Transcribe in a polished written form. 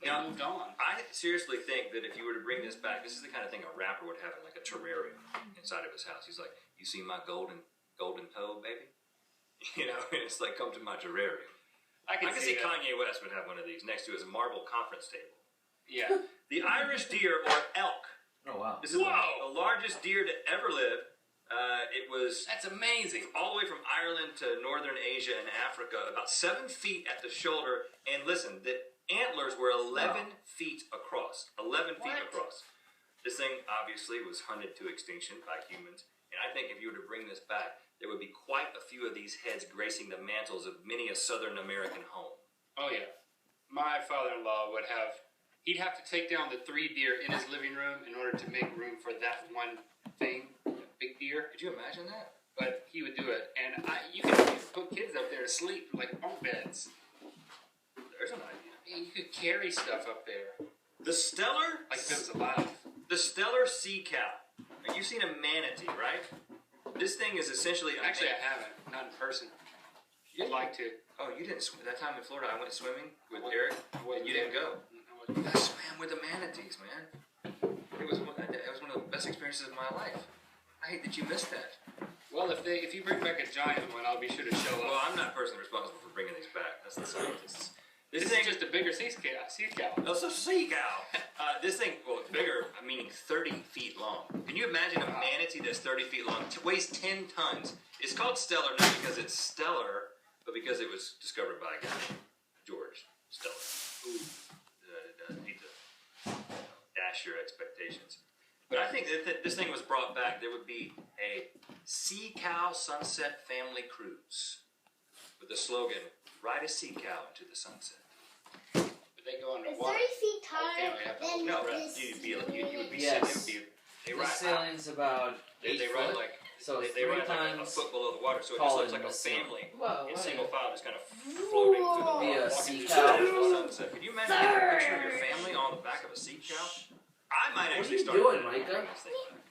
moved on. I seriously think that if you were to bring this back, this is the kind of thing a rapper would have in like a terrarium inside of his house. He's like, "You see my golden toe, baby?" It's like, "Come to my terrarium." I can see Kanye West would have one of these next to his marble conference table. Yeah. The Irish deer or elk. Oh wow! This is the largest deer to ever live. That's amazing. All the way from Ireland to northern Asia and Africa, about 7 feet at the shoulder. And listen, the antlers were 11 feet across. 11 feet across. This thing obviously was hunted to extinction by humans. And I think if you were to bring this back, there would be quite a few of these heads gracing the mantles of many a Southern American home. Oh yeah. My father-in-law he'd have to take down the 3 deer in his living room in order to make room for that one thing, that big deer. Could you imagine that? But he would do it, and you could put kids up there to sleep like bunk beds. There's an idea. And you could carry stuff up there. The stellar, like if it was alive. The stellar sea cow. Now, you've seen a manatee, right? This thing is essentially. Actually, I haven't, not in person. You'd like to. Oh, you didn't swim that time in Florida. I went swimming with Eric, and you didn't go. I swam with the manatees, man. It was one of the best experiences of my life. I hate that you missed that. Well, if you bring back a giant one, I'll be sure to show up. Well, I'm not personally responsible for bringing these back. That's the scientists. This is just a bigger sea cow. Oh, it's a sea cow. This thing, well, it's bigger, meaning 30 feet long. Can you imagine a manatee that's 30 feet long, weighs 10 tons? It's called stellar not because it's stellar, but because it was discovered by a guy, George Stellar. Ooh. Need to dash your expectations. But I think that if this thing was brought back, there would be a Sea Cow Sunset Family Cruise with the slogan, "Ride a sea cow into the sunset." But they go underwater. 30 feet taller than this. You would be Yes. They sailing's about 8 they foot. ride like So they ride like a foot below the water, so it just looks like a family in single file, just kind of floating through the water. Be a walking sea through cow. the sunset. Can you imagine getting a picture of your family on the back of a sea cow? I might actually What are you start doing, Micah? this thing back.